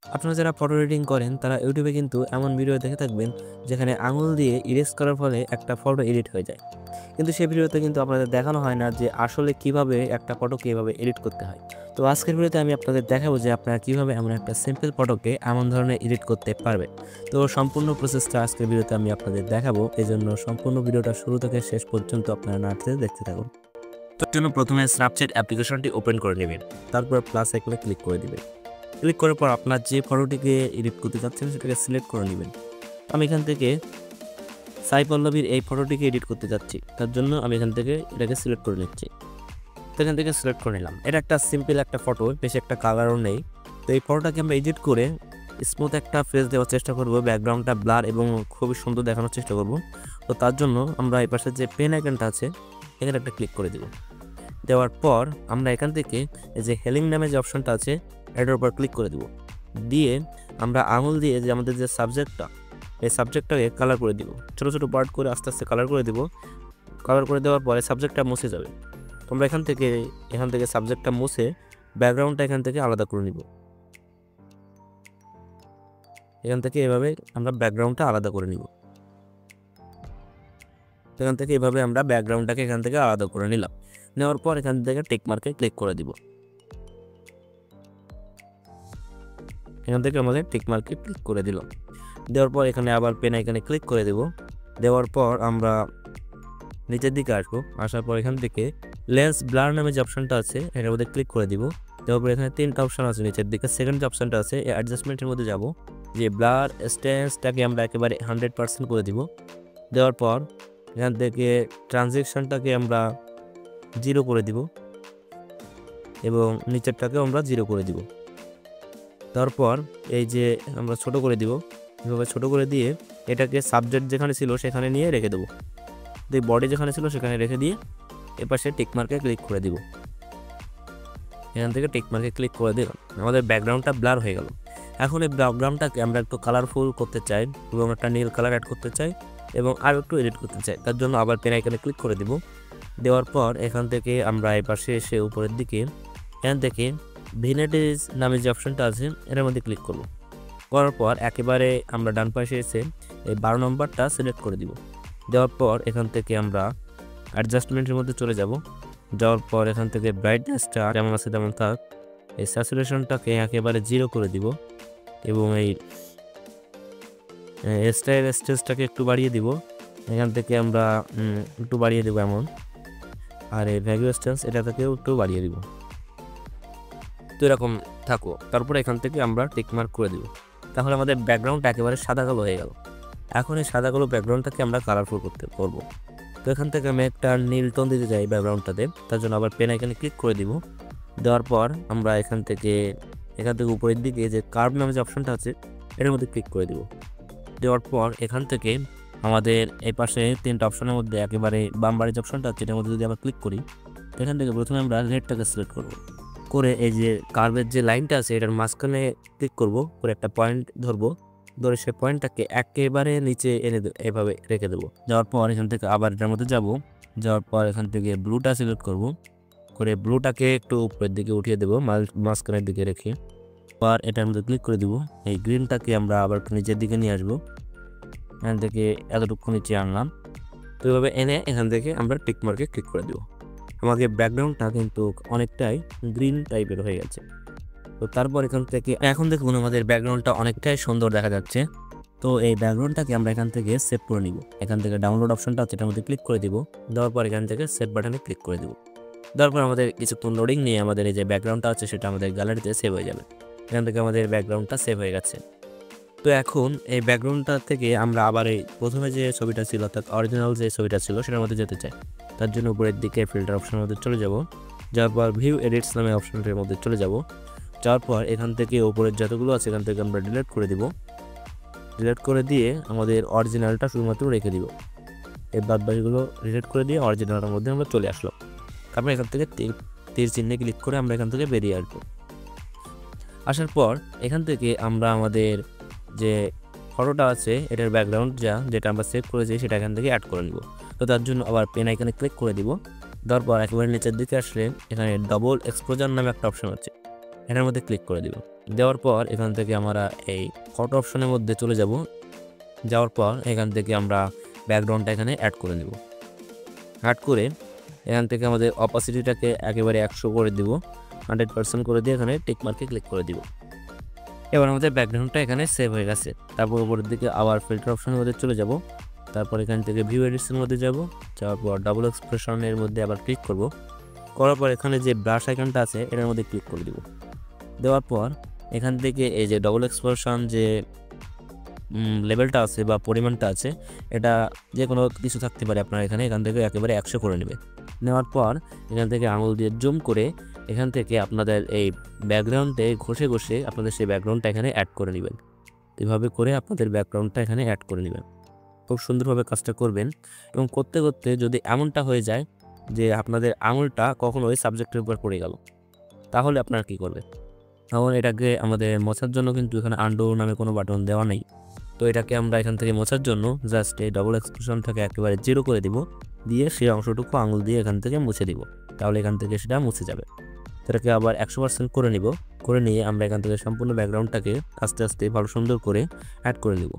আপনারা যারা photo editing করেন তারা ইউটিউবে কিন্তু এমন ভিডিও দেখে থাকবেন যেখানে আঙুল দিয়ে ইরেজ করার ফলে একটা ফটো এডিট হয়ে যায়। কিন্তু সেই ভিডিওতে কিন্তু আপনাদের দেখানো হয় না যে আসলে কিভাবে একটা ফটোকে এভাবে এডিট করতে হয়। তো আজকের ভিডিওতে আমি আপনাদের দেখাবো যে আপনারা কিভাবে এমন একটা সিম্পল ফটোকে এমন ধরনের এডিট করতে পারবেন। তো সম্পূর্ণ প্রসেসটা আজকের ভিডিওতে আমি আপনাদের দেখাবো, এজন্য সম্পূর্ণ ভিডিওটা শুরু থেকে শেষ পর্যন্ত আপনারা না টেনে দেখতে থাকুন। তো জন্য প্রথমে স্ন্যাপচ্যাট অ্যাপ্লিকেশনটি ওপেন করে নেবেন, তারপর প্লাস আইকনে ক্লিক করে দিবেন। ক্লিক করার পর আপনার যে ফটোটিকে এডিট করতে চাচ্ছেন সেটাকে সিলেক্ট করে নেবেন। আমি এখান থেকে সাই পল্লবীর এই ফটোটিকে এডিট করতে যাচ্ছি, তার জন্য আমি এখান থেকে এটাকে সিলেক্ট করে নিচ্ছি। তো এখান থেকে সিলেক্ট করে নিলাম। এটা একটা সিম্পল একটা ফটো, বেশি একটা কালারও নেই। তো এই ফটোটাকে আমরা এডিট করে স্মুথ একটা ফেস দেওয়ার চেষ্টা করব, ব্যাকগ্রাউন্ডটা ব্লার এবং খুবই সুন্দর দেখানোর চেষ্টা করব। তো তার জন্য আমরা এই পাশে যে পেন আইকনটা আছে এখানে একটা ক্লিক করে দেব। দেওয়ার পর আমরা এখান থেকে এই যে হেলিং নামে যে অপশনটা আছে এটার উপর ক্লিক করে দেব। দিয়ে আমরা আঙুল দিয়ে যে আমাদের যে সাবজেক্টটা, এই সাবজেক্টটাকে কালার করে দিব, ছোটো ছোটো পার্ট করে আস্তে আস্তে কালার করে দিব। কালার করে দেওয়ার পরে সাবজেক্টটা মুছে যাবে। তোমরা এখান থেকে সাবজেক্টটা মুছে ব্যাকগ্রাউন্ডটা এখান থেকে আলাদা করে নিব। এখান থেকে এভাবে আমরা ব্যাকগ্রাউন্ডটা আলাদা করে নিব। এখান থেকে এভাবে আমরা ব্যাকগ্রাউন্ডটাকে এখান থেকে আলাদা করে নিলাম। নেওয়ার পর এখান থেকে টিক মার্কে ক্লিক করে দিব। এখান থেকে আমাদের টিক মার্কে ক্লিক করে দিল। দেওয়ার পর এখানে আবার পেন আইকনে ক্লিক করে দেব। দেওয়ার পর আমরা নিচের দিকে আসবো। আসার পর এখান থেকে লেন্স ব্লার নামে যে অপশনটা আছে এটার মধ্যে ক্লিক করে দিব। দেওয়ার পর এখানে তিনটা অপশন আছে নিচের দিকে। সেকেন্ড যে অপশনটা আছে এই অ্যাডজাস্টমেন্টের মধ্যে যাব, যে ব্লার স্ট্যান্সটাকে আমরা একেবারে 100% করে দিব। দেওয়ার পর এখান থেকে ট্রানজেকশনটাকে আমরা 0 করে দিব এবং নিচেরটাকেও আমরা 0 করে দিব। তারপর এই যে আমরা ছোট করে দিব, এভাবে ছোট করে দিয়ে এটাকে সাবজেক্ট যেখানে ছিল সেখানে নিয়ে রেখে দেবো। দিয়ে বডি যেখানে ছিল সেখানে রেখে দিয়ে এপাশে টিক মার্কে ক্লিক করে দিব। এখান থেকে টিক মার্কে ক্লিক করে দিলাম। আমাদের ব্যাকগ্রাউন্ডটা ব্লার হয়ে গেল। এখন এই ব্যাকগ্রাউন্ডটাকে আমরা একটু কালারফুল করতে চাই এবং একটা নীল কালার অ্যাড করতে চাই এবং আরও একটু এডিট করতে চাই। তার জন্য আবার পেন আইকনে ক্লিক করে দিব। দেওয়ার পর এখান থেকে আমরা এপাশে এসে উপরের দিকে এখান থেকে ভিনেটিজ নামে যে অপশনটা আছে এটার মধ্যে ক্লিক করব। করার পর একেবারে আমরা ডান পাশে এসে এই 12 নম্বরটা সিলেক্ট করে দিব। দেওয়ার পর এখান থেকে আমরা অ্যাডজাস্টমেন্টের মধ্যে চলে যাব। যাওয়ার পর এখান থেকে ব্রাইটনেসটা যেমন আছে তেমন থাক, এই স্যাচুরেশনটাকে একেবারে 0 করে দিব এবং এই স্টেজটাকে একটু বাড়িয়ে দিব। এখান থেকে আমরা একটু বাড়িয়ে দেবো এমন, আর এই ভ্যালু স্ট্যান্স এটাকেও একটু বাড়িয়ে দিব। তো এরকম থাকো। তারপর এখান থেকে আমরা টিক মার্ক করে দিব। তাহলে আমাদের ব্যাকগ্রাউন্ডটা একেবারে সাদা কালো হয়ে গেল। এখন এই সাদা কালো ব্যাকগ্রাউন্ডটাকে আমরা কালারফুল করবো। তো এখান থেকে আমি একটা নীল টোন দিতে চাই ব্যাকগ্রাউন্ডটাতে, তার জন্য আবার পেন আইকনে ক্লিক করে দিব। দেওয়ার পর আমরা এখান থেকে উপরের দিকে যে কার্ভ নামে যে অপশনটা আছে এটার মধ্যে ক্লিক করে দিব। দেওয়ার পর এখান থেকে আমাদের এই পাশে তিনটা অপশনের মধ্যে একেবারে বাম বাড়ির যে অপশনটা আছে এটার মধ্যে যদি আমরা ক্লিক করি, এখান থেকে প্রথমে আমরা রেডটাকে সিলেক্ট করব। করে এই যে কার্ভের যে লাইনটা আছে এটার মাঝখানে ক্লিক করব, করে একটা পয়েন্ট ধরবো, ধরে সেই পয়েন্টটাকে একেবারে নিচে এনে এভাবে রেখে দেবো। যাওয়ার পর এখান থেকে আবার এটার মধ্যে যাব। যাওয়ার পর এখান থেকে ব্লুটা সিলেক্ট করব, করে ব্লুটাকে একটু উপরের দিকে উঠিয়ে দেবো, মাঝখানের দিকে রেখে। আর এটার মধ্যে ক্লিক করে দিব। এই গ্রিনটাকে আমরা আবার নিচের দিকে নিয়ে আসবো। এখান থেকে এতটুকু নিচে আনলাম। তো এভাবে এনে এখান থেকে আমরা টিক মার্কে ক্লিক করে দেবো। আমাদের ব্যাকগ্রাউন্ডটা কিন্তু অনেকটাই গ্রিন টাইপের হয়ে গেছে। তো তারপর এখান থেকে এখন দেখুন আমাদের ব্যাকগ্রাউন্ডটা অনেকটাই সুন্দর দেখা যাচ্ছে। তো এই ব্যাকগ্রাউন্ডটাকে আমরা এখান থেকে সেভ করে নিব। এখান থেকে ডাউনলোড অপশনটা আছে এটার মধ্যে ক্লিক করে দিব। দেওয়ার পর এখান থেকে সেভ বাটনে ক্লিক করে দিব। দেওয়ার পর আমাদের কিছুক্ষণ লোডিং নিয়ে আমাদের এই যে ব্যাকগ্রাউন্ডটা আছে সেটা আমাদের গ্যালারিতে সেভ হয়ে যাবে। এখান থেকে আমাদের ব্যাকগ্রাউন্ডটা সেভ হয়ে গেছে। তো এখন এই ব্যাকগ্রাউন্ডটা থেকে আমরা আবার এই প্রথমে যে ছবিটা ছিল অর্থাৎ অরিজিনাল যে ছবিটা ছিল সেটার মধ্যে যেতে চাই। তার জন্য উপরের দিকে ফিল্টার অপশনের মধ্যে চলে যাব। যাওয়ার পর ভিউ এডিটস নামে অপশনটির মধ্যে চলে যাব। যাওয়ার পর এখান থেকে উপরের যতগুলো আছে এখান থেকে আমরা ডিলিট করে দিব। ডিলিট করে দিয়ে আমাদের অরিজিনালটা শুধুমাত্র রেখে দিব। এই বাদবাকিগুলো ডিলিট করে দিয়ে অরিজিনালটার মধ্যে আমরা চলে আসলাম। তারপর এখান থেকে তীর চিহ্নে ক্লিক করে আমরা এখান থেকে বেরিয়ে আসবো। আসার পর এখান থেকে আমরা আমাদের যে ফটোটা আছে এটার ব্যাকগ্রাউন্ড যেটা আমরা সেভ করেছি সেটা এখান থেকে অ্যাড করে নিব। তো তার জন্য আবার পেন আইকনে ক্লিক করে দিব। তারপর একেবারে নিচের দিকে আসলে এখানে ডবল এক্সপোজার নামে একটা অপশন আছে, এটার মধ্যে ক্লিক করে দিব। দেওয়ার পর এখান থেকে আমরা এই ফটো অপশনের মধ্যে চলে যাব। যাওয়ার পর এখান থেকে আমরা ব্যাকগ্রাউন্ডটা এখানে অ্যাড করে নেব। অ্যাড করে এখান থেকে আমাদের অপাসিটিটাকে একেবারে 100 করে দিব, 100% করে দিয়ে এখানে টিক মার্কে ক্লিক করে দিব। এবার আমাদের ব্যাকগ্রাউন্ডটা এখানে সেভ হয়ে গেছে। তারপর উপরের দিকে আবার ফিল্টার অপশনের মধ্যে চলে যাব। তারপর এখান থেকে ভিউ এডিটসের মধ্যে যাব। যাওয়ার পর ডাবল এক্সপ্রেশনের মধ্যে আবার ক্লিক করব। করার পর এখানে যে ব্রাশ আইকনটা আছে এটার মধ্যে ক্লিক করে দিব। দেওয়ার পর এখান থেকে এই যে ডাবল এক্সপ্রেশন যে লেভেলটা আছে বা পরিমাণটা আছে, এটা যে কোনো কিছু থাকতে পারে আপনার এখান থেকে একেবারে 100 করে নেবে। নেওয়ার পর এখান থেকে আঙুল দিয়ে জুম করে এখান থেকে আপনাদের এই ব্যাকগ্রাউন্ডে ঘষে ঘষে আপনাদের সেই ব্যাকগ্রাউন্ডটা এখানে অ্যাড করে নেবেন। এভাবে করে আপনাদের ব্যাকগ্রাউন্ডটা এখানে অ্যাড করে নেবেন। খুব সুন্দরভাবে কাজটা করবেন এবং করতে করতে যদি এমনটা হয়ে যায় যে আপনাদের আঙুলটা কখনোই সাবজেক্টের উপর পড়ে গেল, তাহলে আপনারা কী করবেন? তখন এটাকে আমাদের মোছার জন্য কিন্তু এখানে আন্ডু নামে কোনো বাটন দেওয়া নেই। তো এটাকে আমরা এখান থেকে মোছার জন্য জাস্ট এই ডাবল এক্সপ্রেশনটাকে একেবারে 0 করে দিব, দিয়ে সেই অংশটুকু আঙুল দিয়ে এখান থেকে মুছে দিব। তাহলে এখান থেকে সেটা মুছে যাবে। এটাকে আবার 100% করে নিব। করে নিয়ে আমরা এখান থেকে সম্পূর্ণ ব্যাকগ্রাউন্ডটাকে আস্তে আস্তে ভালো সুন্দর করে অ্যাড করে নিব।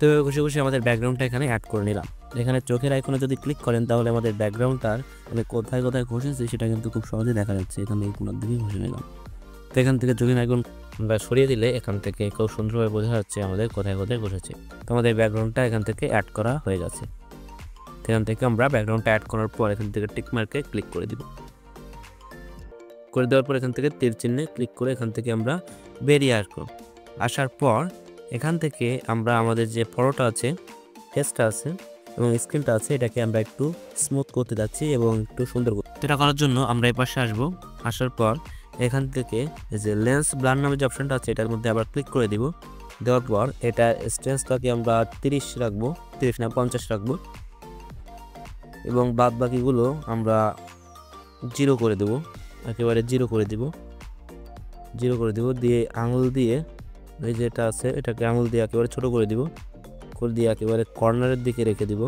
তো ঘষে ঘষে আমাদের ব্যাকগ্রাউন্ডটা এখানে অ্যাড করে নিলাম। এখানে চোখের আইকনে যদি ক্লিক করেন তাহলে আমাদের ব্যাকগ্রাউন্ডটার মানে কোথায় কোথায় ঘষেছে সেটা কিন্তু খুব সহজে দেখা যাচ্ছে। এখানে এই কোনার দিকে ঘষে নিলাম। তো এখান থেকে চোখের আইকন সরিয়ে দিলে এখান থেকে খুব সুন্দরভাবে বোঝা যাচ্ছে আমাদের কোথায় কোথায় ঘষেছে। তো আমাদের ব্যাকগ্রাউন্ডটা এখান থেকে অ্যাড করা হয়ে গেছে। এখান থেকে আমরা ব্যাকগ্রাউন্ডটা অ্যাড করার পর এখান থেকে টিক মার্কে ক্লিক করে দিব। করে দেওয়ার পর এখান থেকে তীর চিহ্নে ক্লিক করে এখান থেকে আমরা বেরিয়ে আসবো। আসার পর এখান থেকে আমরা আমাদের যে ফটোটা আছে, ফেসটা আছে এবং স্ক্রিনটা আছে, এটাকে আমরা একটু স্মুথ করতে যাচ্ছি এবং একটু সুন্দর করতে। এটা করার জন্য আমরা এই পাশে আসবো। আসার পর এখান থেকে এই যে লেন্স ব্লার নামে যে অপশনটা আছে এটার মধ্যে আবার ক্লিক করে দিব। দেওয়ার পর এটা স্ট্রেন্থটাকে আমরা 30 রাখবো, 30 না 50 রাখবো এবং বাদ বাকিগুলো আমরা 0 করে দেবো, একেবারে 0 করে দিব। 0 করে দিব দিয়ে আঙুল দিয়ে এই যেটা আছে এটাকে আঙুল দিয়ে একেবারে ছোট করে দিব, করে দিয়ে একেবারে কর্নারের দিকে রেখে দিব।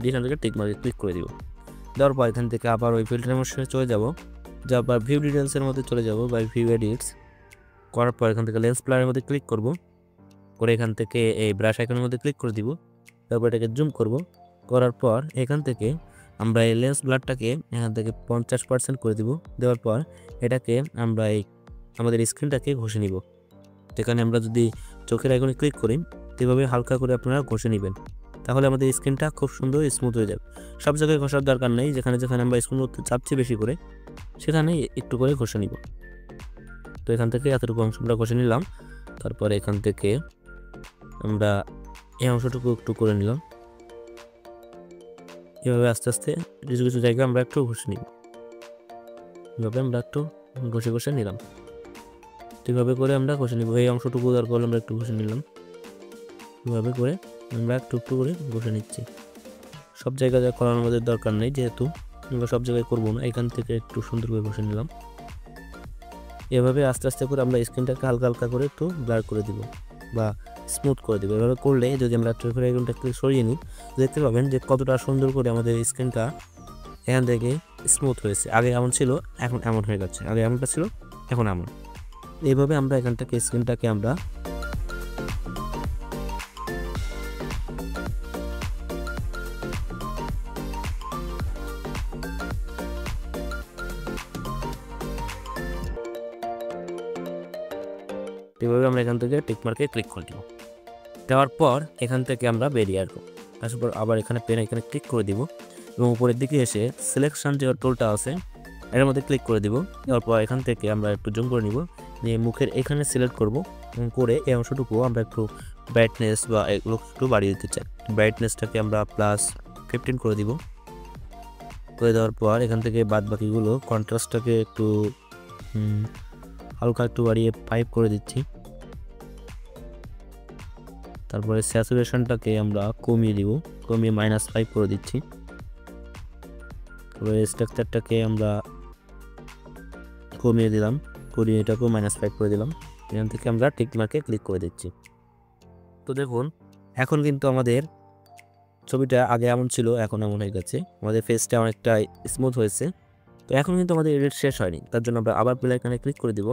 এখান থেকে টিক মার্কে ক্লিক করে দিব। দেওয়ার পর এখান থেকে আবার ওই ফিল্টারের মধ্যে চলে যাব। যাওয়ার পর ভিউ ডিটেলসের মধ্যে চলে যাব বা ভিউ এডিটস করার পর এখান থেকে লেন্স ব্লারের মধ্যে ক্লিক করব। করে এখান থেকে এই ব্রাশ আইকনের মধ্যে ক্লিক করে দিব। তারপর এটাকে জুম করব। করার পর এখান থেকে আমরা এই লেন্স ব্লারটাকে এখান থেকে 50% করে দিব। দেওয়ার পর এটাকে আমরা এই আমাদের স্ক্রিনটাকে ঘষে নিব। যেখানে আমরা যদি চোখের আইকনে ক্লিক করি এভাবে হালকা করে আপনারা ঘষে নেবেন, তাহলে আমাদের স্ক্রিনটা খুব সুন্দর স্মুথ হয়ে যাবে। সব জায়গায় ঘষার দরকার নেই, যেখানে যেখানে আমরা স্ক্রিন করতে চাচ্ছি বেশি করে সেখানে একটু করে ঘষে নিব। তো এখান থেকে এতটুকু অংশ আমরা ঘষে নিলাম। তারপরে এখান থেকে আমরা এই অংশটুকু একটু করে নিলাম। এভাবে আস্তে আস্তে কিছু কিছু জায়গায় আমরা একটু ঘষে নিব। এভাবে আমরা একটু ঘষে ঘষে নিলাম। এভাবে করে আমরা ঘষে নিব। এই অংশটুকু দরকার হলে আমরা একটু ঘষে নিলাম। এভাবে করে আমরা একটু একটু করে ঘষে নিচ্ছি। সব জায়গায় করার আমাদের দরকার নেই, যেহেতু আমরা সব জায়গায় করবো না। এখান থেকে একটু সুন্দর করে ঘষে নিলাম। এভাবে আস্তে আস্তে করে আমরা স্ক্রিনটাকে হালকা হালকা করে একটু ব্লার করে দিব বা স্মুথ করে দিব। এভাবে করলে যদি আমরা চোখের আইকনটা একটু সরিয়ে নিই দেখতে পাবেন যে কতটা সুন্দর করে আমাদের স্ক্রিনটা এখান থেকে স্মুথ হয়েছে। আগে এমন ছিল, এখন এমন হয়ে যাচ্ছে। আগে এমনটা ছিল, এখন এমন। এইভাবে আমরা এখান থেকে স্ক্রিনটাকে আমরা এভাবে আমরা এখান থেকে টিক মার্কে ক্লিক করে দিব। দেওয়ার পর এখান থেকে আমরা বেরিয়ে আসবো। আসার পর আবার এখানে পেন এখানে ক্লিক করে দিব এবং উপরের দিকে এসে সিলেকশন যে টুলটা আছে এর মধ্যে ক্লিক করে দিব। দেওয়ার পর এখান থেকে আমরা একটু জুম করে নিব, নিয়ে মুখের এখানে সিলেক্ট করব এবং করে এই অংশটুকু আমরা একটু ব্রাইটনেস বা এগুলো একটু বাড়িয়ে দিতে চাই। ব্রাইটনেসটাকে আমরা +15 করে দিব। করে দেওয়ার পর এখান থেকে বাদ বাকিগুলো কন্ট্রাস্টটাকে একটু হালকা একটু বাড়িয়ে 5 করে দিচ্ছি। তারপরে স্যাচুরেশনটাকে আমরা কমিয়ে দিব, কমিয়ে -5 করে দিচ্ছি। তারপরে স্ট্রাকচারটাকে আমরা কমিয়ে দিলাম, করিয়ে এটাকেও -5 করে দিলাম। এখান থেকে আমরা টিক মার্কে ক্লিক করে দিচ্ছি। তো দেখুন এখন কিন্তু আমাদের ছবিটা আগে এমন ছিল, এখন এমন হয়ে গেছে, আমাদের ফেসটা অনেকটা স্মুথ হয়েছে। তো এখন কিন্তু আমাদের এডিট শেষ হয়নি, তার জন্য আমরা আবার প্লে আইকনে ক্লিক করে দিব,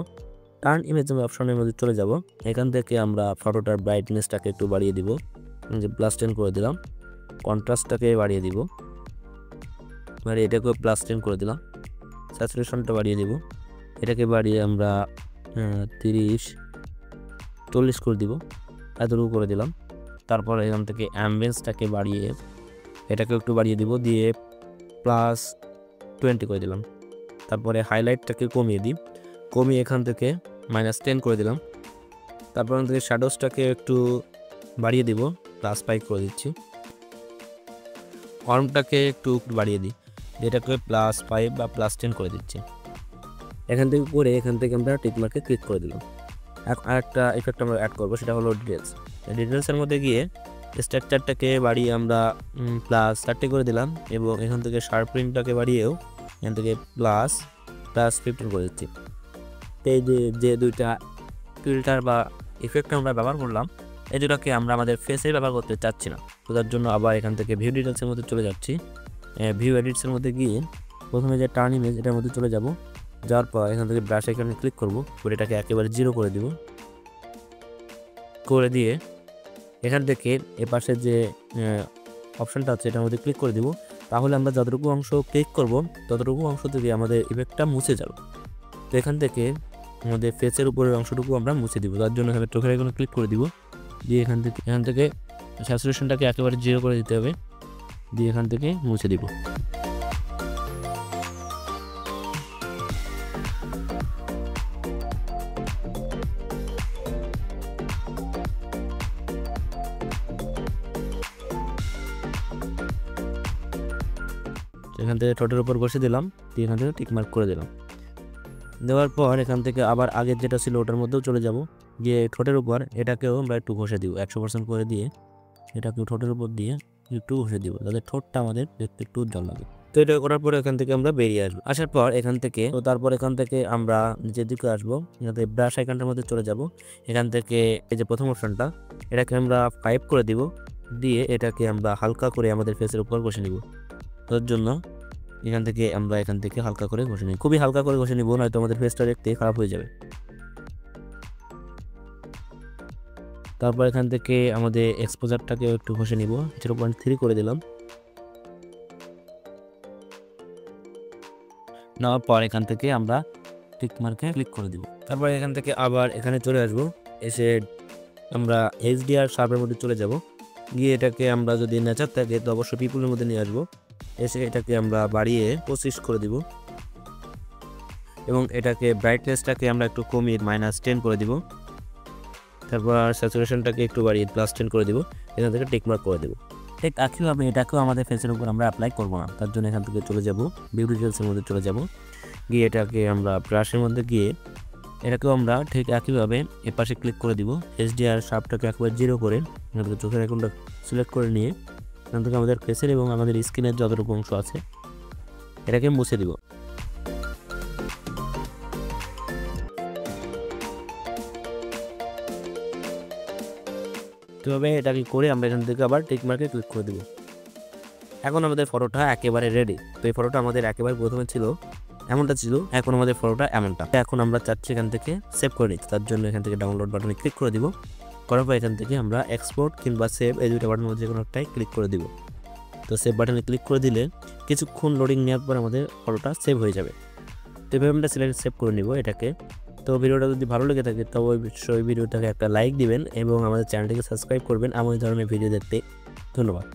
টার্ন ইমেজ অপশনের মধ্যে চলে যাব। এখান থেকে আমরা ফটোটার ব্রাইটনেসটাকে একটু বাড়িয়ে দিব, যে +10 করে দিলাম। কন্ট্রাস্টটাকে বাড়িয়ে দিব, মানে এটাকে +10 করে দিলাম। স্যাচুরেশনটা বাড়িয়ে দিব, এটাকে বাড়িয়ে আমরা 30-40 করে দিব, এতটুকু করে দিলাম। তারপর এখান থেকে অ্যাম্বিয়েন্সটাকে বাড়িয়ে এটাকে একটু বাড়িয়ে দিব, দিয়ে +20 করে দিলাম। তারপরে হাইলাইটটাকে কমিয়ে দিই, কমিয়ে এখান থেকে -10 করে দিলাম। তারপর এখান থেকে শ্যাডোসটাকে একটু বাড়িয়ে দিব, +5 করে দিচ্ছি। ওয়ার্মটাকে একটু বাড়িয়ে দিই, এটাকে +5 বা +10 করে দিচ্ছি। এখান থেকে করে এখান থেকে আমরা টিকমার্কে ক্লিক করে দিলাম। আরেকটা ইফেক্ট আমরা অ্যাড করবো, সেটা হলো ডিটেলস। ডিটেলসের মধ্যে গিয়ে স্ট্রাকচারটাকে বাড়িয়ে আমরা +30 করে দিলাম, এবং এখান থেকে শার্পনিংটাকে বাড়িয়েও এখান থেকে +15 করে দিচ্ছি। এই যে দুইটা ফিল্টার বা ইফেক্ট আমরা ব্যবহার করলাম, এই দুটাকে আমরা আমাদের ফেসে ব্যবহার করতে চাচ্ছি না। তো তার জন্য আবার এখান থেকে ভিউ ডিটেলসের মধ্যে চলে যাচ্ছি। ভিউ এডিটসের মধ্যে গিয়ে প্রথমে যে টার্ন ইমেজ এটার মধ্যে চলে যাব, যাওয়ার পর এখান থেকে ব্রাশ আইকনে ক্লিক করব, করে এটাকে একেবারে 0 করে দিব। করে দিয়ে এখান থেকে এপাশে যে অপশানটা আছে এটার মধ্যে ক্লিক করে দিব। তাহলে আমরা যতটুকু অংশ ক্লিক করব ততটুকু অংশ থেকে আমাদের ইফেক্টটা মুছে যাবে। তো এখান থেকে আমাদের ফেসের উপরের অংশটুকু আমরা মুছে দিব, তার জন্য এখানে চোখের আইকনে ক্লিক করে দিব, দিয়ে এখান থেকে স্যাচুরেশনটাকে একেবারে 0 করে দিতে হবে, দিয়ে এখান থেকে মুছে দিব। এখান থেকে ঠোঁটের উপর বসে দিলাম, দিয়ে এখান থেকে টিকমার্ক করে দিলাম। দেওয়ার পর এখান থেকে আবার আগের যেটা ছিল ওটার মধ্যেও চলে যাব, গিয়ে ঠোঁটের উপর এটাকেও আমরা একটু ঘষে দিব, 100% করে দিয়ে এটাকেও ঠোঁটের উপর দিয়ে একটু ঘষে দিব, যাতে ঠোঁটটা আমাদের দেখতে একটু উজ্জ্বল লাগে। তো এটা করার পরে এখান থেকে আমরা বেরিয়ে আসবো। আসার পর এখান থেকে তারপর এখান থেকে আমরা নিচের দিকে আসবো, যাতে ব্রাশ আইকনটার মধ্যে চলে যাব। এখান থেকে এই যে প্রথম অপশনটা এটাকে আমরা 5 করে দিব, দিয়ে এটাকে আমরা হালকা করে আমাদের ফেসের উপর ঘষে নিব। তার জন্য এখান থেকে হালকা করে ঘষে নিই, খুবই হালকা করে ঘষে নিব, নয়তো আমাদের ফেসটা দেখতে খারাপ হয়ে যাবে। তারপর এখান থেকে আমাদের এক্সপোজারটাকে একটু ঘষে নিব, 0.3 করে দিলাম। নেওয়ার পর এখান থেকে আমরা টিক মার্কে ক্লিক করে দিব। তারপর এখান থেকে আবার এখানে চলে আসবো, এসে আমরা HDR শার্পের মধ্যে চলে যাব, গিয়ে এটাকে আমরা যদি নেচার থাকে তো অবশ্যই পিপুলের মধ্যে নিয়ে আসবো। এসে এটাকে আমরা বাড়িয়ে 25 করে দিব, এবং এটাকে ব্রাইটনেসটাকে আমরা একটু কমিয়ে -10 করে দিব। তারপর স্যাচুরেশনটাকে একটু বাড়িয়ে +10 করে দিব, এখান থেকে টিকমার্ক করে দেবো। ঠিক একইভাবে এটাকেও আমাদের ফেসের উপর আমরা অ্যাপ্লাই করবো না, তার জন্য এখান থেকে চলে যাব, বিউটি ডিটেলসের মধ্যে চলে যাব, গিয়ে এটাকে আমরা ব্রাশের মধ্যে গিয়ে এটাকেও আমরা ঠিক একইভাবে এপাশে ক্লিক করে দিব। HDR শার্পটাকে একবার 0 করে এখান থেকে চোখের আইকনটা সিলেক্ট করে নিয়ে এখান থেকে আমাদের ফেসের এবং আমাদের স্কিনের যতটুকু অংশ আছে এটাকে মুছে দিব। এভাবে এটাকে করে আমরা এখান থেকে আবার টিক মার্কে ক্লিক করে দিব। এখন আমাদের ফটোটা একেবারে রেডি। তো এই ফটোটা আমাদের একেবারে প্রথমে ছিল এমনটা ছিল, এখন আমাদের ফটোটা এমনটা। এখন আমরা চাচ্ছি এখান থেকে সেভ করে নিতে, তার জন্য এখান থেকে ডাউনলোড বাটনে ক্লিক করে দিব। করার পর এখান থেকে আমরা এক্সপোর্ট কিংবা সেভ এই দুইটা বাটনের মধ্যে যে কোনো একটাই ক্লিক করে দিব। তো সেভ বাটনে ক্লিক করে দিলে কিছুক্ষণ লোডিং নেওয়ার পর আমাদের ফটোটা সেভ হয়ে যাবে। তো এভাবে আমরা সেভ করে নিব এটাকে। তো ভিডিওটা যদি ভালো লেগে থাকে তবে অবশ্যই ভিডিওটাকে একটা লাইক দিবেন এবং আমাদের চ্যানেলটিকে সাবস্ক্রাইব করবেন এমন ধরনের ভিডিও দেখতে। ধন্যবাদ।